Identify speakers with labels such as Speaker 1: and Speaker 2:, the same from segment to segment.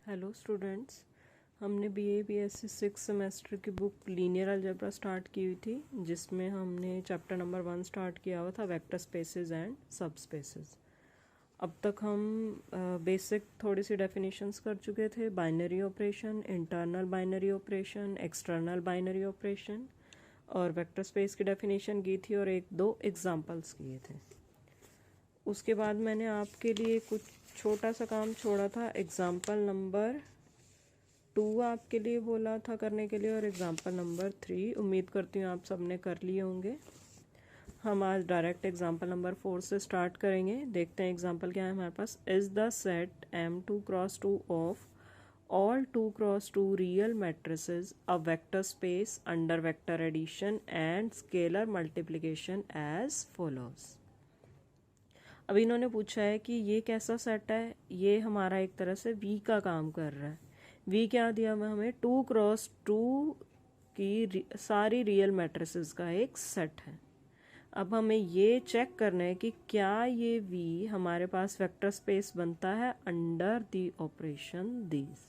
Speaker 1: Hello students, हमने BA BSc 6 semester की book linear algebra start की हुई थी, जिसमें हमने चैप्टर नंबर 1 स्टार्ट किया हुआ था वेक्टर स्पेसेस एंड सब स्पेसेस। अब तक हम बेसिक थोड़ी सी डेफिनेशंस कर चुके थे। Binary operation, internal binary operation, external binary operation और वेक्टर स्पेस की डेफिनेशन की थी और एक दो एग्जांपल्स किए थे। उसके बाद मैंने आपके लिए कुछ छोटा सा काम छोड़ा था। एग्जाम्पल नंबर 2 आपके लिए बोला था करने के लिए और एग्जाम्पल नंबर 3 उम्मीद करती हूँ आप सबने कर लिए होंगे। हम आज डायरेक्ट एग्जाम्पल नंबर 4 से स्टार्ट करेंगे। देखते हैं एग्जाम्पल क्या है हमारे पास। Is the set M2x2 of all 2x2 real matrices a vector space under vector addition and scalar multiplication as follows। अब इन्होंने पूछा है कि ये कैसा सेट है। ये हमारा एक तरह से V का काम कर रहा है। V क्या दिया हुआ हमें? 2x2 की सारी रियल मैट्रिसेस का एक सेट है। अब हमें ये चेक करना है कि क्या ये V हमारे पास वेक्टर स्पेस बनता है अंडर द ऑपरेशन दिस।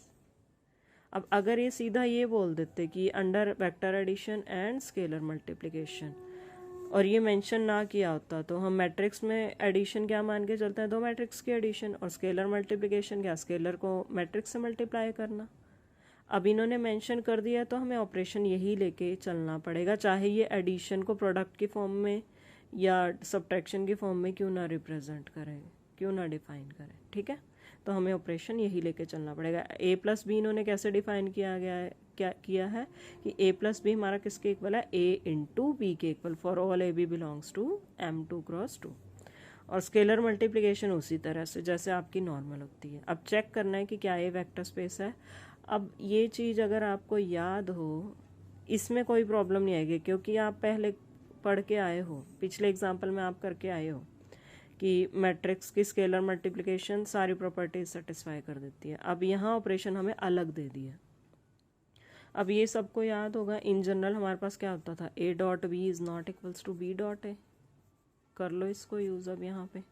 Speaker 1: अब अगर ये सीधा ये बोल देते कि under vector addition and scalar multiplication और ये मेंशन ना किया होता तो हम मैट्रिक्स में एडिशन क्या मान के चलते हैं? दो मैट्रिक्स की एडिशन। और स्केलर मल्टीप्लिकेशन क्या? स्केलर को मैट्रिक्स से मल्टीप्लाई करना। अब इन्होंने मेंशन कर दिया तो हमें ऑपरेशन यही लेके चलना पड़ेगा, चाहे ये एडिशन को प्रोडक्ट की फॉर्म में या सब्ट्रैक्शन की फॉर्म में क्यों ना रिप्रेजेंट करें, क्यों ना डिफाइन करें। ठीक है, तो हमें ऑपरेशन यही लेके चलना पड़ेगा। a प्लस बी इन्होंने कैसे डिफाइन किया गया है, क्या किया है कि a प्लस बी हमारा किसके इक्वल है? a इंटू बी के equal for all A B belongs to M2x2। और स्केलर मल्टीप्लिकेशन उसी तरह से जैसे आपकी नॉर्मल होती है। अब चेक करना है कि क्या ये वेक्टर स्पेस है। अब ये चीज़ अगर आपको याद हो, इसमें कोई प्रॉब्लम नहीं आएगी क्योंकि आप पहले पढ़ के आए हो, पिछले एग्जाम्पल में आप करके आए हो कि मैट्रिक्स की स्केलर मल्टीप्लिकेशन सारी प्रॉपर्टीज सेटिस्फाई कर देती है। अब यहाँ ऑपरेशन हमें अलग दे दिया। अब ये सबको याद होगा, इन जनरल हमारे पास क्या होता था? a dot B is not equals to b dot A. कर लो इसको यूज़। अब यहाँ पे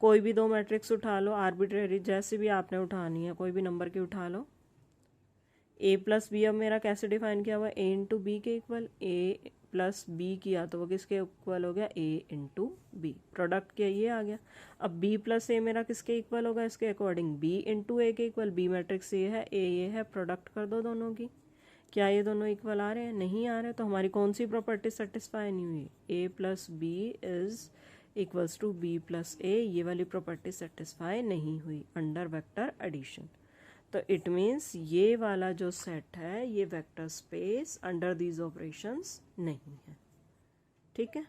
Speaker 1: कोई भी दो मैट्रिक्स उठा लो, आर्बिट्रेरी जैसी भी आपने उठानी है, कोई भी नंबर की उठा लो। a प्लस बी अब मेरा कैसे डिफाइन किया हुआ है? a इंटू बी के इक्वल। a प्लस बी किया तो वो किसके इक्वल हो गया? a into B. प्रोडक्ट क्या ये आ गया। अब b प्लस ए मेरा किसके इक्वल होगा? इसके अकॉर्डिंग b इंटू ए के इक्वल। b मैट्रिक्स ये है, a ये है, प्रोडक्ट कर दो दोनों की। क्या ये दोनों इक्वल आ रहे हैं? नहीं आ रहे। तो हमारी कौन सी प्रॉपर्टी सेटिस्फाई नहीं हुई? a plus b is equals to b plus a, ये वाली प्रॉपर्टी सेटिस्फाई नहीं हुई अंडर वेक्टर एडिशन। तो इट मीन्स ये वाला जो सेट है ये vector space under these operations नहीं है। ठीक है,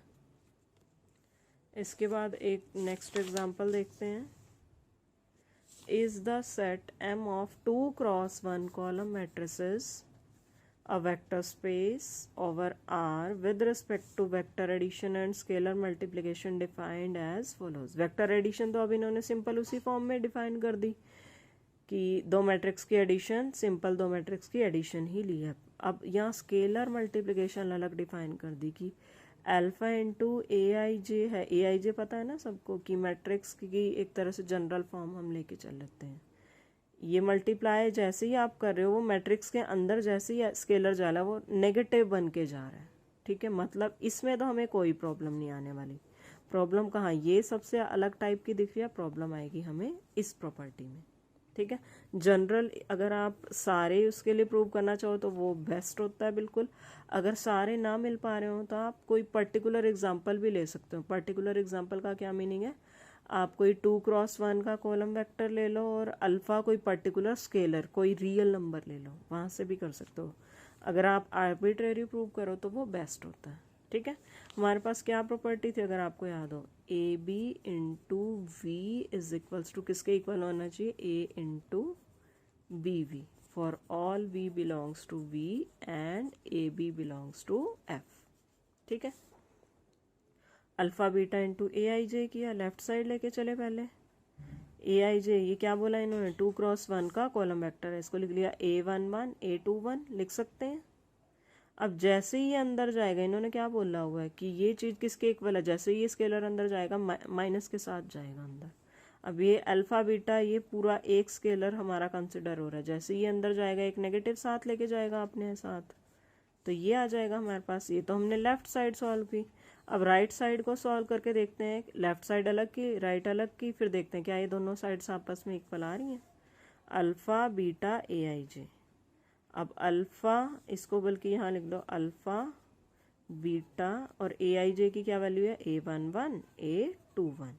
Speaker 1: इसके बाद एक नेक्स्ट एग्जांपल देखते हैं। Is the set M of 2x1 column matrices a vector space over R with respect to vector addition and scalar multiplication defined as follows। vector addition तो अब इन्होंने सिंपल उसी फॉर्म में डिफाइन कर दी कि दो मैट्रिक्स की एडिशन, सिंपल दो मैट्रिक्स की एडिशन ही ली है। अब यहाँ स्केलर मल्टीप्लिकेशन अलग डिफाइन कर दी कि अल्फा इंटू ए आई जे है। ए आई जे पता है ना सबको कि मैट्रिक्स की एक तरह से जनरल फॉर्म हम लेके चल लेते हैं। ये मल्टीप्लाई जैसे ही आप कर रहे हो वो मैट्रिक्स के अंदर जैसे ही स्केलर जा रहा है वो नेगेटिव बन के जा रहा है। ठीक है, मतलब इसमें तो हमें कोई प्रॉब्लम नहीं आने वाली। प्रॉब्लम कहाँ? ये सबसे अलग टाइप की दिख रही है, प्रॉब्लम आएगी हमें इस प्रॉपर्टी में। ठीक है, जनरल अगर आप सारे उसके लिए प्रूव करना चाहो तो वो बेस्ट होता है बिल्कुल। अगर सारे ना मिल पा रहे हो तो आप कोई पर्टिकुलर एग्जांपल भी ले सकते हो। पर्टिकुलर एग्जांपल का क्या मीनिंग है? आप कोई 2x1 का कॉलम वेक्टर ले लो और अल्फ़ा कोई पर्टिकुलर स्केलर, कोई रियल नंबर ले लो, वहाँ से भी कर सकते हो। अगर आप आर्बिट्रेरी प्रूव करो तो वो बेस्ट होता है। ठीक है, हमारे पास क्या प्रॉपर्टी थी अगर आपको याद हो? A b into v is equals to किसके इक्वल होना चाहिए? A into b v for all v belongs to v and a B belongs to f. ठीक है, alpha beta into a i j किया, लेफ्ट साइड लेके चले पहले। ए आई जे ये क्या बोला इन्होंने? 2x1 का कॉलम वेक्टर है, इसको लिख लिया A11 A21 लिख सकते हैं। अब जैसे ही ये अंदर जाएगा, इन्होंने क्या बोला हुआ है कि ये चीज़ किसके इक्वल है? जैसे ही ये स्केलर अंदर जाएगा माइनस के साथ जाएगा अंदर। अब ये अल्फा बीटा ये पूरा एक स्केलर हमारा कंसिडर हो रहा है, जैसे ये अंदर जाएगा एक नेगेटिव साथ लेके जाएगा अपने साथ, तो ये आ जाएगा हमारे पास। ये तो हमने लेफ्ट साइड सॉल्व की। अब राइट साइड को सॉल्व करके देखते हैं, लेफ्ट साइड अलग की राइट अलग की, फिर देखते हैं क्या ये दोनों साइड्स आपस में इक्वल आ रही हैं। अल्फ़ा बीटा ए आई जे, अब अल्फ़ा इसको बल्कि यहाँ लिख दो अल्फ़ा बीटा और ए आई जे की क्या वैल्यू है A11 A21।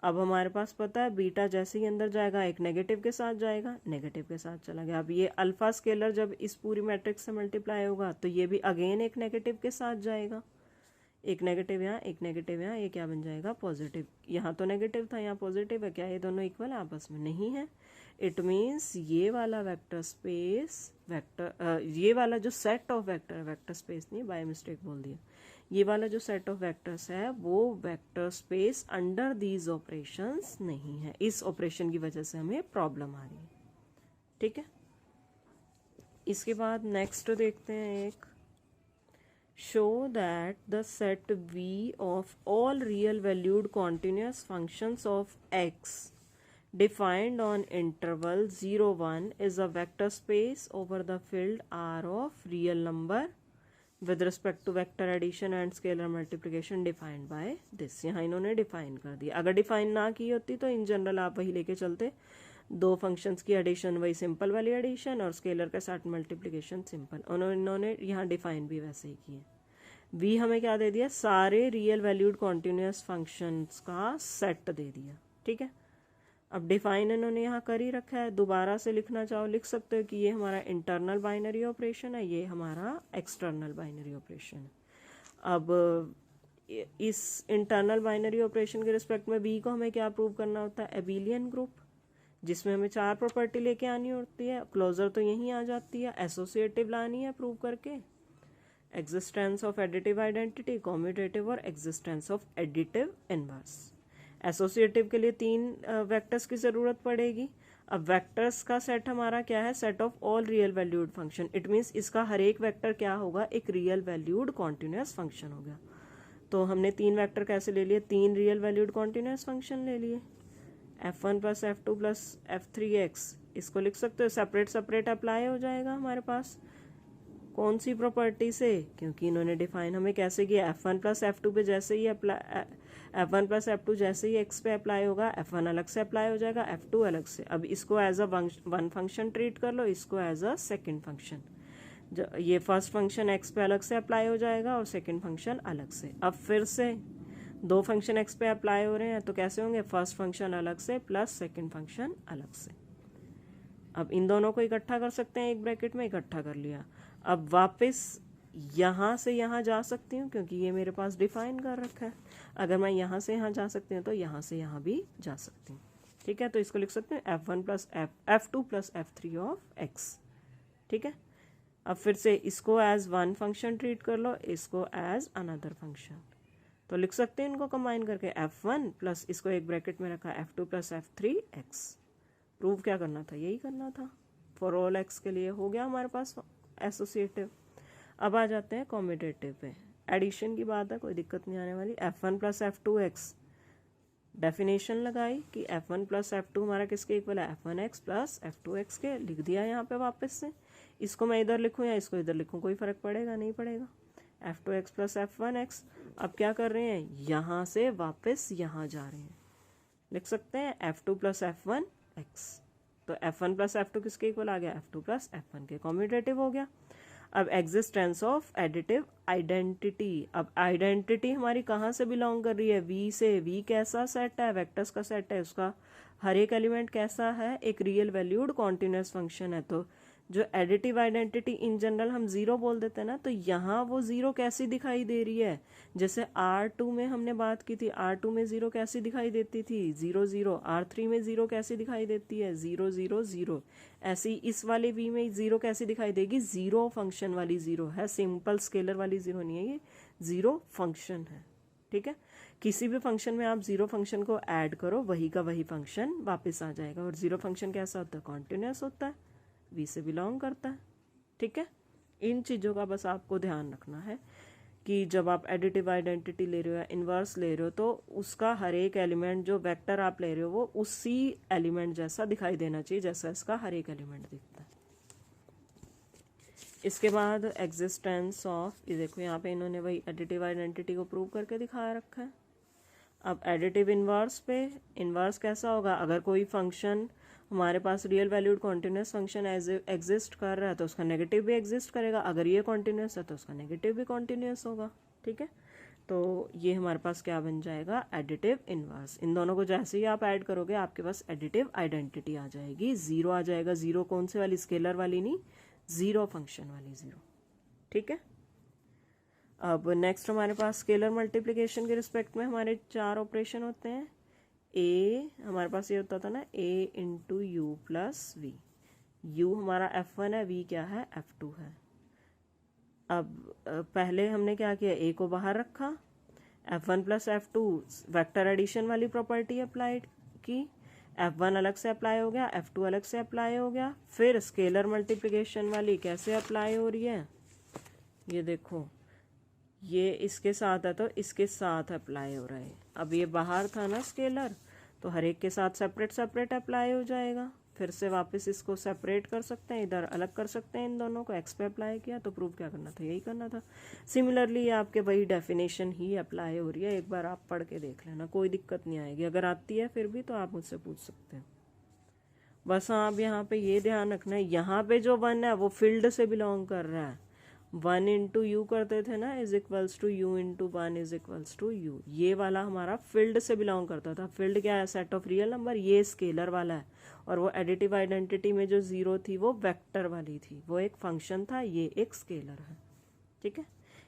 Speaker 1: अब हमारे पास पता है बीटा जैसे ही अंदर जाएगा एक नेगेटिव के साथ जाएगा, नेगेटिव के साथ चला गया। अब ये अल्फा स्केलर जब इस पूरी मैट्रिक्स से मल्टीप्लाई होगा तो ये भी अगेन एक नेगेटिव के साथ जाएगा, एक नेगेटिव यहाँ एक नेगेटिव यहाँ, ये क्या बन जाएगा पॉजिटिव। यहाँ तो नेगेटिव था यहाँ पॉजिटिव है, क्या ये दोनों इक्वल है आपस में? नहीं है। इट मीन्स ये वाला वेक्टर स्पेस ये वाला जो सेट ऑफ वेक्टर स्पेस नहीं बाय मिस्टेक बोल दिया, ये वाला जो सेट ऑफ वेक्टर्स है वो vector space under these operations नहीं है। इस ऑपरेशन की वजह से हमें प्रॉब्लम आ रही है। ठीक है, इसके बाद नेक्स्ट देखते हैं एक, show that the set V of all real valued continuous functions of x defined on interval 0 1 is a vector space over the field R of real number with respect to vector addition and scalar multiplication defined by this। यहाँ इन्होंने define कर दिया। अगर define ना की होती तो in general आप वही लेके चलते, दो फंक्शंस की एडिशन वही सिंपल वाली एडिशन और स्केलर के साथ मल्टीप्लिकेशन सिंपल, इन्होंने यहाँ डिफाइन भी वैसे ही किए। V हमें क्या दे दिया, सारे रियल वैल्यूड कॉन्टिन्यूस फंक्शंस का सेट दे दिया। ठीक है, अब डिफाइन इन्होंने यहाँ कर ही रखा है, दोबारा से लिखना चाहो लिख सकते हो कि ये हमारा इंटरनल बाइनरी ऑपरेशन है, ये हमारा एक्सटर्नल बाइनरी ऑपरेशन है। अब इस इंटरनल बाइनरी ऑपरेशन के रिस्पेक्ट में बी को हमें क्या प्रूव करना होता है, एबिलियन ग्रुप, जिसमें हमें चार प्रॉपर्टी लेके आनी होती है। क्लोजर तो यहीं आ जाती है, एसोसिएटिव लानी है प्रूव करके, existence of additive identity, commutative और existence of additive inverse. Associative के लिए तीन वेक्टर्स की ज़रूरत पड़ेगी। अब वेक्टर्स का सेट हमारा क्या है, set of all real valued function. It means इसका हर एक वेक्टर क्या होगा, एक रियल वैल्यूड कॉन्टिन्यूस फंक्शन हो गया। तो हमने तीन वेक्टर कैसे ले लिए, तीन रियल वैल्यूड कॉन्टिन्यूस फंक्शन ले लिए, f1 plus f2 plus f3x। इसको लिख सकते हो सेपरेट सेपरेट अप्लाई हो जाएगा हमारे पास, कौन सी प्रॉपर्टी से, क्योंकि इन्होंने डिफाइन हमें कैसे किया, f1 प्लस f2 पे जैसे ही f1 प्लस f2 जैसे ही x पे अप्लाई होगा f1 अलग से अप्लाई हो जाएगा, f2 अलग से। अब इसको as a one function treat कर लो, इसको एज अ सेकेंड फंक्शन। ये फर्स्ट फंक्शन x पे अलग से अप्लाई हो जाएगा और सेकेंड फंक्शन अलग से। अब फिर से दो फंक्शन x पे अप्लाई हो रहे हैं तो कैसे होंगे, फर्स्ट फंक्शन अलग से प्लस सेकेंड फंक्शन अलग से। अब इन दोनों को इकट्ठा कर सकते हैं, एक ब्रैकेट में इकट्ठा कर लिया। अब वापस यहाँ से यहाँ जा सकती हूँ क्योंकि ये मेरे पास डिफाइन कर रखा है। अगर मैं यहाँ से यहाँ जा सकती हूँ तो यहाँ से यहाँ भी जा सकती हूँ। ठीक है, तो इसको लिख सकते हैं f1 plus f2 plus f3 of x। ठीक है, अब फिर से इसको एज वन फंक्शन ट्रीट कर लो, इसको एज अनदर फंक्शन, तो लिख सकते हैं इनको कंबाइन करके f1 प्लस इसको एक ब्रैकेट में रखा f2 प्लस f3x। प्रूव क्या करना था, यही करना था। फॉर ऑल x के लिए हो गया हमारे पास एसोसिएटिव। अब आ जाते हैं कॉम्यूटेटिव पे, एडिशन की बात है कोई दिक्कत नहीं आने वाली। f1 प्लस f2x, डेफिनेशन लगाई कि f1 प्लस f2 हमारा किसके इक्वल है, f1x प्लस f2x के, लिख दिया यहाँ पे वापस से। इसको मैं इधर लिखूँ या इसको इधर लिखूँ कोई फ़र्क पड़ेगा, नहीं पड़ेगा, f2x प्लस f1x। अब क्या कर रहे हैं, यहाँ से वापस यहाँ जा रहे हैं, लिख सकते हैं f2 प्लस f1x। तो f1 प्लस f2 किसके इक्वल आ गया, f2 प्लस f1 के, कॉम्यूटेटिव हो गया। अब एग्जिस्टेंस ऑफ एडिटिव आइडेंटिटी, अब आइडेंटिटी हमारी कहाँ से बिलोंग कर रही है, V से। V कैसा सेट है, वेक्टर्स का सेट है, उसका हर एक एलिमेंट कैसा है, एक रियल वैल्यूड कॉन्टिन्यूस फंक्शन है। तो जो एडिटिव आइडेंटिटी इन जनरल हम ज़ीरो बोल देते हैं ना, तो यहाँ वो ज़ीरो कैसी दिखाई दे रही है, जैसे R2 में हमने बात की थी, R2 में ज़ीरो कैसी दिखाई देती थी, 0 0। R3 में ज़ीरो कैसी दिखाई देती है, 0 0 0। ऐसी इस वाले V में ज़ीरो कैसी दिखाई देगी, ज़ीरो फंक्शन वाली ज़ीरो है, सिंपल स्केलर वाली ज़ीरो नहीं है, ये ज़ीरो फंक्शन है। ठीक है, किसी भी फंक्शन में आप ज़ीरो फंक्शन को ऐड करो, वही का वही फंक्शन वापस आ जाएगा। और ज़ीरो फंक्शन कैसा होता है, कॉन्टिन्यूस होता है, V से बिलोंग करता है। ठीक है, इन चीज़ों का बस आपको ध्यान रखना है कि जब आप एडिटिव आइडेंटिटी ले रहे हो या इन्वर्स ले रहे हो तो उसका हर एक एलिमेंट जो वेक्टर आप ले रहे हो वो उसी एलिमेंट जैसा दिखाई देना चाहिए जैसा इसका हर एक एलिमेंट दिखता है। इसके बाद एग्जिस्टेंस ऑफ, ये देखो यहाँ पे इन्होंने वही एडिटिव आइडेंटिटी को प्रूव करके दिखा रखा है। अब एडिटिव इन्वर्स पे, इन्वर्स कैसा होगा, अगर कोई फंक्शन हमारे पास real valued continuous function exist कर रहा है तो उसका नेगेटिव भी एग्जिस्ट करेगा, अगर ये कॉन्टिन्यूस है तो उसका नेगेटिव भी कॉन्टिन्यूस होगा। ठीक है, तो ये हमारे पास क्या बन जाएगा, एडिटिव इन्वर्स। इन दोनों को जैसे ही आप ऐड करोगे आपके पास एडिटिव आइडेंटिटी आ जाएगी, जीरो आ जाएगा। जीरो कौन से वाली, स्केलर वाली नहीं, जीरो फंक्शन वाली जीरो। ठीक है, अब नेक्स्ट हमारे पास स्केलर मल्टीप्लिकेशन के रिस्पेक्ट में हमारे 4 ऑपरेशन होते हैं। ए हमारे पास ये होता था ना, a into u plus v. U हमारा F1 है, वी क्या है, F2 है। अब पहले हमने क्या किया, ए को बाहर रखा, F1 plus F2 vector addition वाली प्रॉपर्टी अप्लाइड की, F1 अलग से अप्लाई हो गया, F2 अलग से अप्लाई हो गया। फिर स्केलर मल्टीप्लिकेशन वाली कैसे अप्लाई हो रही है, ये देखो, ये इसके साथ है तो इसके साथ अप्लाई हो रहा है। अब ये बाहर था ना स्केलर, तो हर एक के साथ सेपरेट सेपरेट अप्लाई हो जाएगा। फिर से वापस इसको सेपरेट कर सकते हैं, इधर अलग कर सकते हैं, इन दोनों को एक्स पे अप्लाई किया तो प्रूव क्या करना था, यही करना था। सिमिलरली आपके वही डेफिनेशन ही अप्लाई हो रही है, एक बार आप पढ़ के देख लेना, कोई दिक्कत नहीं आएगी। अगर आती है फिर भी तो आप मुझसे पूछ सकते हैं। बस आप यहाँ पे ये ध्यान रखना है, यहाँ पे जो 1 है वो फील्ड से बिलोंग कर रहा है। 1 इंटू यू करते थे ना, is equals to u into 1 is equals to u, ये वाला हमारा फील्ड से बिलोंग करता था। फील्ड क्या है, सेट ऑफ रियल नंबर, ये स्केलर वाला है। और वो एडिटिव आइडेंटिटी में जो जीरो थी वो वेक्टर वाली थी, वो एक फंक्शन था, ये एक स्केलर है। ठीक है,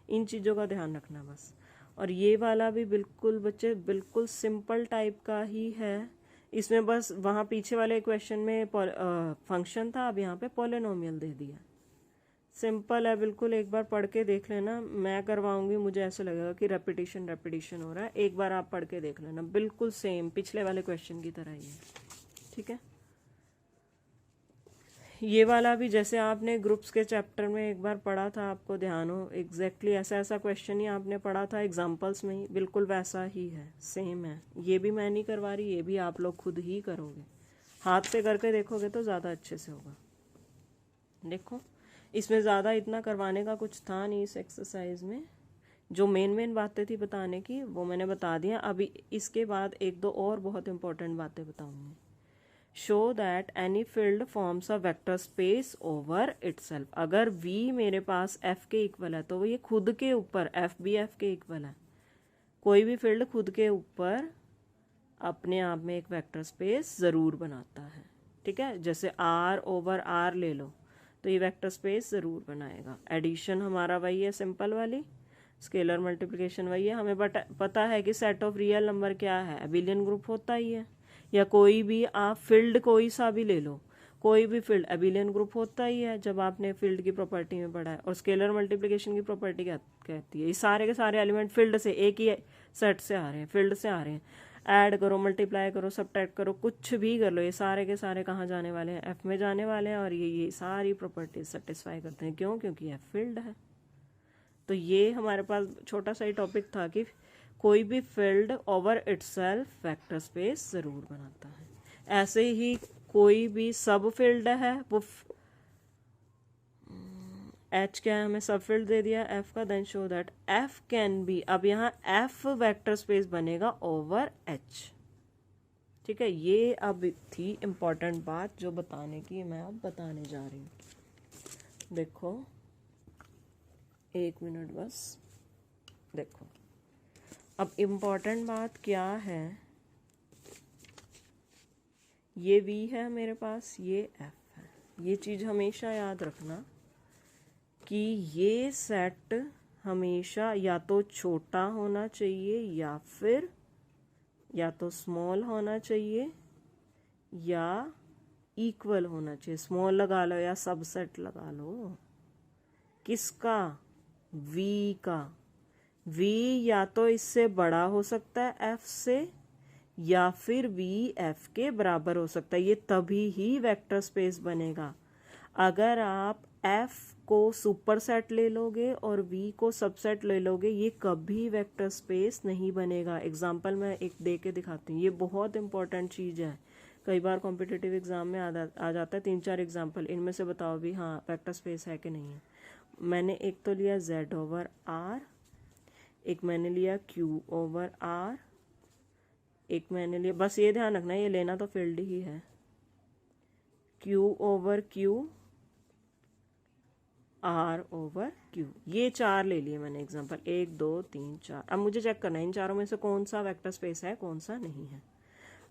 Speaker 1: इन चीज़ों का ध्यान रखना बस। और ये वाला भी बिल्कुल बच्चे बिल्कुल सिंपल टाइप का ही है, इसमें बस वहाँ पीछे वाले क्वेश्चन में फंक्शन था, अब यहाँ पे पॉलिनोमियल दे दिया। सिंपल है बिल्कुल, एक बार पढ़ के देख लेना, मैं करवाऊंगी, मुझे ऐसा लगेगा कि रेपिटेशन रेपिटेशन हो रहा है, एक बार आप पढ़ के देख लेना, बिल्कुल सेम पिछले वाले क्वेश्चन की तरह ही है। ठीक है, ये वाला भी जैसे आपने ग्रुप्स के चैप्टर में एक बार पढ़ा था, आपको ध्यान हो, एग्जैक्टली ऐसा क्वेश्चन ही आपने पढ़ा था एग्जाम्पल्स में ही, बिल्कुल वैसा ही है, सेम है। ये भी मैं नहीं करवा रही, ये भी आप लोग खुद ही करोगे, हाथ से करके देखोगे तो ज़्यादा अच्छे से होगा। देखो, इसमें ज़्यादा इतना करवाने का कुछ था नहीं इस एक्सरसाइज में, जो मेन बातें थी बताने की वो मैंने बता दिया। अभी इसके बाद एक दो और बहुत इंपॉर्टेंट बातें बताऊंगी। Show that any field forms a vector space over itself. अगर V मेरे पास F के इक्वल है तो वो ये खुद के ऊपर, F भी F के इक्वल है, कोई भी फील्ड खुद के ऊपर अपने आप में एक वेक्टर स्पेस ज़रूर बनाता है। ठीक है, जैसे R ओवर R ले लो तो ये वेक्टर स्पेस ज़रूर बनाएगा। एडिशन हमारा वही है सिंपल वाली, स्केलर मल्टीप्लिकेशन वही है। हमें पता है कि सेट ऑफ रियल नंबर क्या है, अबिलियन ग्रुप होता ही है, या कोई भी आप फील्ड कोई सा भी ले लो, कोई भी फील्ड अबिलियन ग्रुप होता ही है, जब आपने फील्ड की प्रॉपर्टी में पढ़ा है। और स्केलर मल्टीप्लिकेशन की प्रॉपर्टी क्या कहती है, ये सारे के सारे एलिमेंट फील्ड से, एक ही सेट से आ रहे हैं, फील्ड से आ रहे हैं, ऐड करो, मल्टीप्लाई करो, सबट्रैक्ट करो, कुछ भी कर लो, ये सारे के सारे कहाँ जाने वाले हैं, F में जाने वाले हैं। और ये सारी प्रॉपर्टीज सेटिस्फाई करते हैं, क्यों, क्योंकि F फील्ड है। तो ये हमारे पास छोटा सा ही टॉपिक था कि कोई भी field over itself vector space ज़रूर बनाता है। ऐसे ही कोई भी सब फील्ड है, वो H क्या है, हमें सब फील्ड दे दिया F का, then show that F can be, अब यहाँ F वेक्टर स्पेस बनेगा ओवर H। ठीक है, ये अब थी इम्पॉर्टेंट बात जो बताने की मैं अब बताने जा रही हूँ। देखो 1 मिनट बस, देखो अब इम्पॉर्टेंट बात क्या है, ये V है मेरे पास, ये F है। ये चीज़ हमेशा याद रखना कि ये सेट हमेशा या तो छोटा होना चाहिए या फिर या तो स्मॉल होना चाहिए या इक्वल होना चाहिए। स्मॉल लगा लो या सबसेट लगा लो, किसका, V का। V या तो इससे बड़ा हो सकता है F से, या फिर V F के बराबर हो सकता है। ये तभी ही वेक्टर स्पेस बनेगा अगर आप F को सुपरसेट ले लोगे और V को सबसेट ले लोगे, ये कभी वेक्टर स्पेस नहीं बनेगा। एग्जाम्पल मैं एक दे के दिखाती हूँ, ये बहुत इंपॉर्टेंट चीज़ है, कई बार कॉम्पिटिटिव एग्जाम में आ जाता है। 3-4 एग्जाम्पल, इनमें से बताओ भी हाँ वेक्टर स्पेस है कि नहीं है। मैंने एक तो लिया Z/R, एक मैंने लिया Q/R, एक मैंने लिया, बस ये ध्यान रखना ये लेना तो फील्ड ही है, Q/Q, R/Q, ये 4 ले लिए मैंने एग्जाम्पल, 1 2 3 4। अब मुझे चेक करना है इन चारों में से कौन सा वेक्टर स्पेस है कौन सा नहीं है।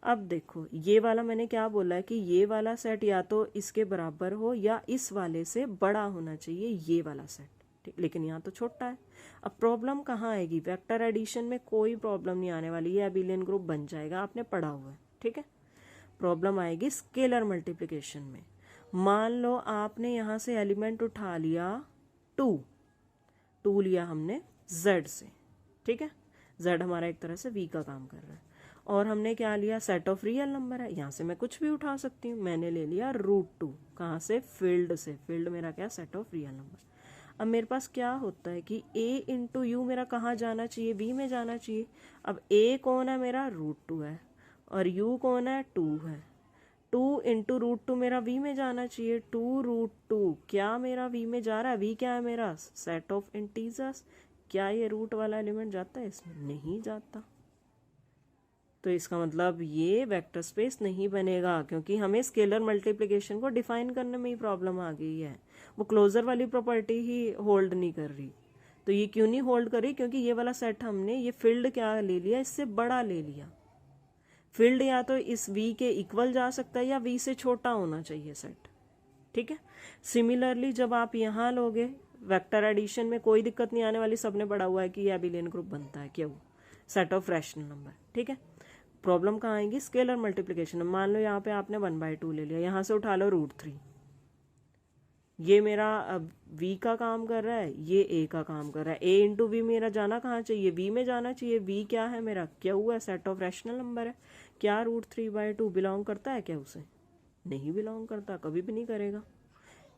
Speaker 1: अब देखो ये वाला मैंने क्या बोला है कि ये वाला सेट या तो इसके बराबर हो या इस वाले से बड़ा होना चाहिए ये वाला सेट, ठीक, लेकिन यहाँ तो छोटा है। अब प्रॉब्लम कहाँ आएगी, वेक्टर एडिशन में कोई प्रॉब्लम नहीं आने वाली, ये अबिलियन ग्रुप बन जाएगा, आपने पढ़ा हुआ है, ठीक है। प्रॉब्लम आएगी स्केलर मल्टीप्लिकेशन में। मान लो आपने यहाँ से एलिमेंट उठा लिया 2 लिया हमने Z से, ठीक है, Z हमारा एक तरह से V का काम कर रहा है, और हमने क्या लिया सेट ऑफ रियल नंबर है, यहाँ से मैं कुछ भी उठा सकती हूँ, मैंने ले लिया √2, कहाँ से, फील्ड से, फील्ड मेरा क्या सेट ऑफ रियल नंबर। अब मेरे पास क्या होता है कि A इंटू यू मेरा कहाँ जाना चाहिए, V में जाना चाहिए। अब A कौन है मेरा, √2 है, और U कौन है, 2 है। 2 इंटू √2 मेरा V में जाना चाहिए, 2√2 क्या मेरा V में जा रहा है, V क्या है मेरा, सेट ऑफ इंटीजर्स। क्या ये रूट वाला एलिमेंट जाता है इसमें, नहीं जाता, तो इसका मतलब ये वेक्टर स्पेस नहीं बनेगा, क्योंकि हमें स्केलर मल्टीप्लिकेशन को डिफाइन करने में ही प्रॉब्लम आ गई है, वो क्लोजर वाली प्रॉपर्टी ही होल्ड नहीं कर रही। तो ये क्यों नहीं होल्ड कर रही, क्योंकि ये वाला सेट हमने ये फील्ड क्या ले लिया, इससे बड़ा ले लिया। फील्ड या तो इस V के इक्वल जा सकता है या V से छोटा होना चाहिए सेट, ठीक है। सिमिलरली जब आप यहाँ लोगे वेक्टर एडिशन में कोई दिक्कत नहीं आने वाली, सबने पढ़ा हुआ है कि ये अबिलियन ग्रुप बनता है क्यों, सेट ऑफ रैशनल नंबर, ठीक है। प्रॉब्लम कहाँ आएगी, स्केलर मल्टीप्लिकेशन। मान लो यहाँ पे आपने 1/2 ले लिया, यहाँ से उठा लो √3, ये मेरा अब V का काम कर रहा है, ये A का काम कर रहा है। A इंटू V मेरा जाना कहाँ चाहिए, V में जाना चाहिए। V क्या है मेरा, क्या हुआ, सेट ऑफ रैशनल नंबर है। क्या √3/2 बिलोंग करता है क्या उसे, नहीं बिलोंग करता, कभी भी नहीं करेगा।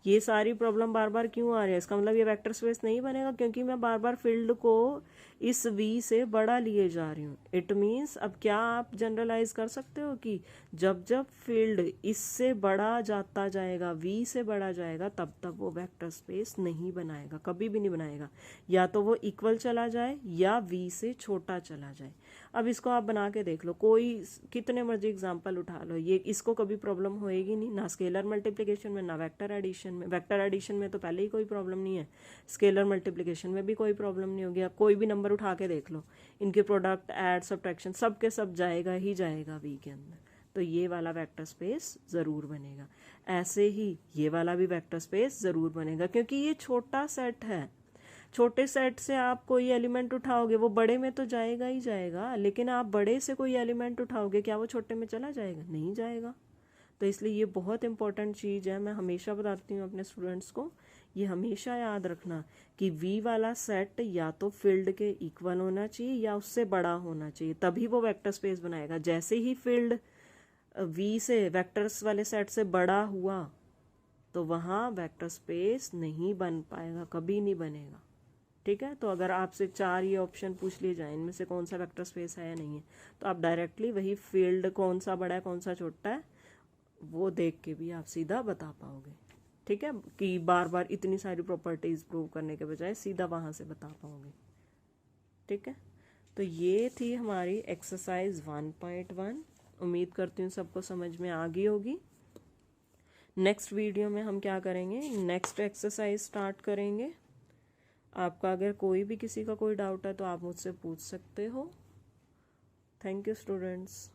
Speaker 1: ये सारी प्रॉब्लम बार बार क्यों आ रही है, इसका मतलब ये वेक्टर स्पेस नहीं बनेगा, क्योंकि मैं बार बार फील्ड को इस V से बड़ा लिए जा रही हूँ। इट मीन्स अब क्या आप जनरलाइज कर सकते हो कि जब जब फील्ड इससे बड़ा जाता जाएगा, V से बड़ा जाएगा, तब तब वो वेक्टर स्पेस नहीं बनाएगा, कभी भी नहीं बनाएगा। या तो वो इक्वल चला जाए या V से छोटा चला जाए। अब इसको आप बना के देख लो, कोई कितने मर्जी एग्जाम्पल उठा लो, ये इसको कभी प्रॉब्लम होएगी नहीं, ना स्केलर मल्टीप्लिकेशन में ना वेक्टर एडिशन में। वेक्टर एडिशन में तो पहले ही कोई प्रॉब्लम नहीं है, स्केलर मल्टीप्लिकेशन में भी कोई प्रॉब्लम नहीं होगी। आप कोई भी नंबर उठा के देख लो, इनके प्रोडक्ट ऐड सब्ट्रैक्शन सब के सब जाएगा ही जाएगा V के अंदर, तो ये वाला वेक्टर स्पेस ज़रूर बनेगा। ऐसे ही ये वाला भी वेक्टर स्पेस ज़रूर बनेगा, क्योंकि ये छोटा सेट है। छोटे सेट से आप कोई एलिमेंट उठाओगे वो बड़े में तो जाएगा ही जाएगा, लेकिन आप बड़े से कोई एलिमेंट उठाओगे क्या वो छोटे में चला जाएगा, नहीं जाएगा। तो इसलिए ये बहुत इंपॉर्टेंट चीज़ है, मैं हमेशा बताती हूँ अपने स्टूडेंट्स को, ये हमेशा याद रखना कि V वाला सेट या तो फील्ड के इक्वल होना चाहिए या उससे बड़ा होना चाहिए, तभी वो वेक्टर स्पेस बनाएगा। जैसे ही फील्ड V से वेक्टर्स वाले सेट से बड़ा हुआ तो वहाँ वेक्टर स्पेस नहीं बन पाएगा, कभी नहीं बनेगा, ठीक है। तो अगर आपसे 4 ये ऑप्शन पूछ लिए जाए इनमें से कौन सा वेक्टर स्पेस है या नहीं है, तो आप डायरेक्टली वही फील्ड कौन सा बड़ा है कौन सा छोटा है वो देख के भी आप सीधा बता पाओगे, ठीक है, कि बार बार इतनी सारी प्रॉपर्टीज प्रूव करने के बजाय सीधा वहाँ से बता पाओगे, ठीक है। तो ये थी हमारी एक्सरसाइज 1.1। उम्मीद करती हूँ सबको समझ में आ गई होगी। नेक्स्ट वीडियो में हम क्या करेंगे, नेक्स्ट एक्सरसाइज स्टार्ट करेंगे। आपका अगर कोई भी किसी का कोई डाउट है तो आप मुझसे पूछ सकते हो। Thank you students.